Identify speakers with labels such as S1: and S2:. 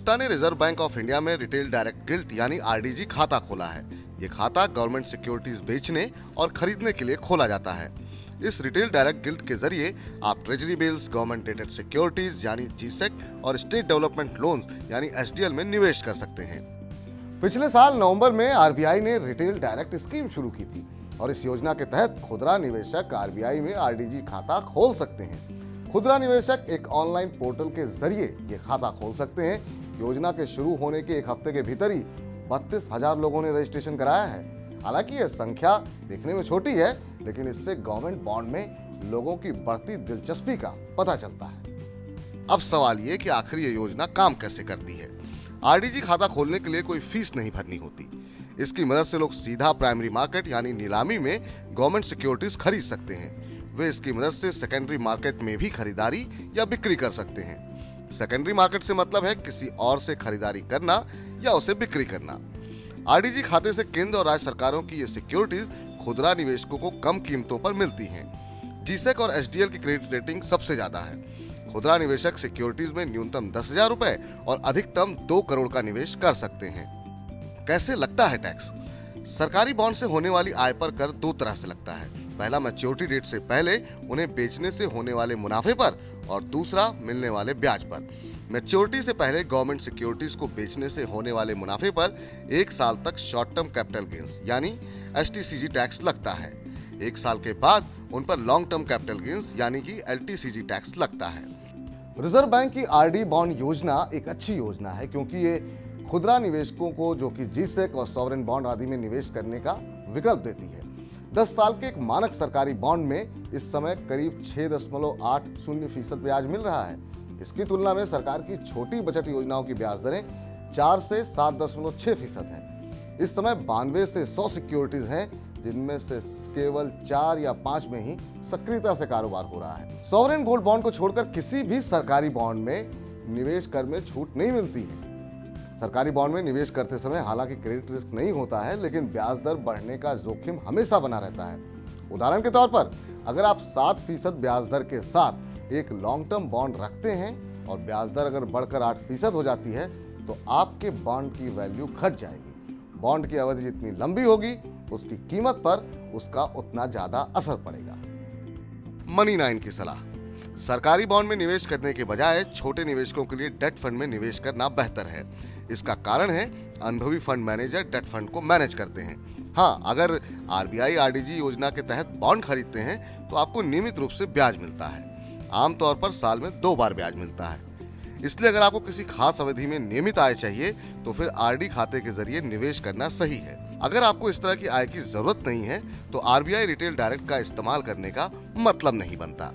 S1: रुस्टा ने reserve bank of India में retail direct guilt यानी आरडीजी खाता खोला है। ये खाता गवर्नमेंट सिक्योरिटीज बेचने और खरीदने के लिए खोला जाता है। इस रिटेल डायरेक्ट गिल्ट के जरिए आप treasury bills, government dated securities यानी जीसेक और स्टेट डेवलपमेंट लोन्स यानी एसडीएल में निवेश कर सकते हैं। पिछले साल नवंबर में आरबीआई ने रिटेल डायरेक्ट स्कीम शुरू की थी और इस योजना के तहत खुदरा निवेशक आरबीआई में आरडीजी खाता खोल सकते हैं। खुदरा निवेशक एक ऑनलाइन पोर्टल के जरिए ये खाता खोल सकते हैं। योजना के शुरू होने के एक हफ्ते के भीतर ही 32,000 लोगों ने रजिस्ट्रेशन कराया है। हालांकि यह संख्या देखने में छोटी है, लेकिन इससे गवर्नमेंट बॉन्ड में लोगों की बढ़ती दिलचस्पी का पता चलता है। अब सवाल ये कि आखिर ये योजना काम कैसे करती है। आरडीजी खाता खोलने के लिए कोई फीस नहीं भरनी होती। इसकी मदद से लोग सीधा प्राइमरी मार्केट यानी नीलामी में गवर्नमेंट सिक्योरिटीज खरीद सकते हैं। वे इसकी मदद से सेकेंडरी मार्केट में भी खरीदारी या बिक्री कर सकते हैं। सेकेंडरी मार्केट से मतलब है किसी और से खरीदारी करना या उसे बिक्री करना। आरडीजी खाते से केंद्र और राज्य सरकारों की ये सिक्योरिटीज खुदरा निवेशकों को कम कीमतों पर मिलती हैं। जीसेक और एसडीएल की क्रेडिट रेटिंग सबसे ज्यादा है। खुदरा निवेशक सिक्योरिटीज में न्यूनतम 10,000 रुपए और अधिकतम 2 करोड़ का निवेश कर सकते हैं। कैसे लगता है टैक्स? सरकारी बॉन्ड से होने वाली आय पर कर 2 तरह से लगता है। पहला मैच्योरिटी डेट से पहले उन्हें बेचने से होने वाले मुनाफे पर और दूसरा मिलने वाले ब्याज पर। मैच्योरिटी से पहले गवर्नमेंट सिक्योरिटीज को बेचने से होने वाले मुनाफे पर 1 साल तक शॉर्ट टर्म कैपिटल गेन्स यानी एसटीसीजी टैक्स लगता है। 1 साल के बाद उन पर लॉन्ग टर्म कैपिटल गेन्स यानी कि एलटीसीजी टैक्स लगता है। रिजर्व बैंक की आरडी बॉन्ड योजना एक अच्छी योजना है, क्योंकि ये खुदरा निवेशकों को जो कि जीसेक और सॉवरेन बॉन्ड आदि में निवेश करने का विकल्प देती है। 10 साल के एक मानक सरकारी बॉन्ड में इस समय करीब 6.80% ब्याज मिल रहा है। इसकी तुलना में सरकार की छोटी बचत योजनाओं की ब्याज दरें 4 से 7.6% हैं। इस समय 92 से 100 सिक्योरिटीज हैं, जिनमें से केवल 4 या 5 में ही सक्रियता से कारोबार हो रहा है। सॉवरेन गोल्ड बॉन्ड को छोड़कर किसी भी सरकारी बॉन्ड में निवेश कर में छूट नहीं मिलती है। सरकारी बॉन्ड में निवेश करते समय हालांकि क्रेडिट रिस्क नहीं होता है, लेकिन ब्याज दर बढ़ने का जोखिम हमेशा बना रहता है। उदाहरण के तौर पर अगर आप 7% ब्याज दर के साथ एक लॉन्ग टर्म बॉन्ड रखते हैं और ब्याज दर अगर बढ़कर 8% हो जाती है, तो आपके बॉन्ड की वैल्यू घट जाएगी। बॉन्ड की अवधि जितनी लंबी होगी, उसकी कीमत पर उसका उतना ज्यादा असर पड़ेगा। मनी 9 की सलाह: सरकारी बॉन्ड में निवेश करने के बजाय छोटे निवेशकों के लिए डेट फंड में निवेश करना बेहतर है। इसका कारण है अनुभवी फंड मैनेजर डेट फंड को मैनेज करते हैं। हाँ, अगर आरबीआई आरडीजी योजना के तहत बॉन्ड खरीदते हैं तो आपको नियमित रूप से ब्याज मिलता है। आमतौर पर साल में 2 बार ब्याज मिलता है। इसलिए अगर आपको किसी खास अवधि में नियमित आय चाहिए तो फिर आरडी खाते के जरिए निवेश करना सही है। अगर आपको इस तरह की आय की जरूरत नहीं है तो आरबीआई रिटेल डायरेक्ट का इस्तेमाल करने का मतलब नहीं बनता।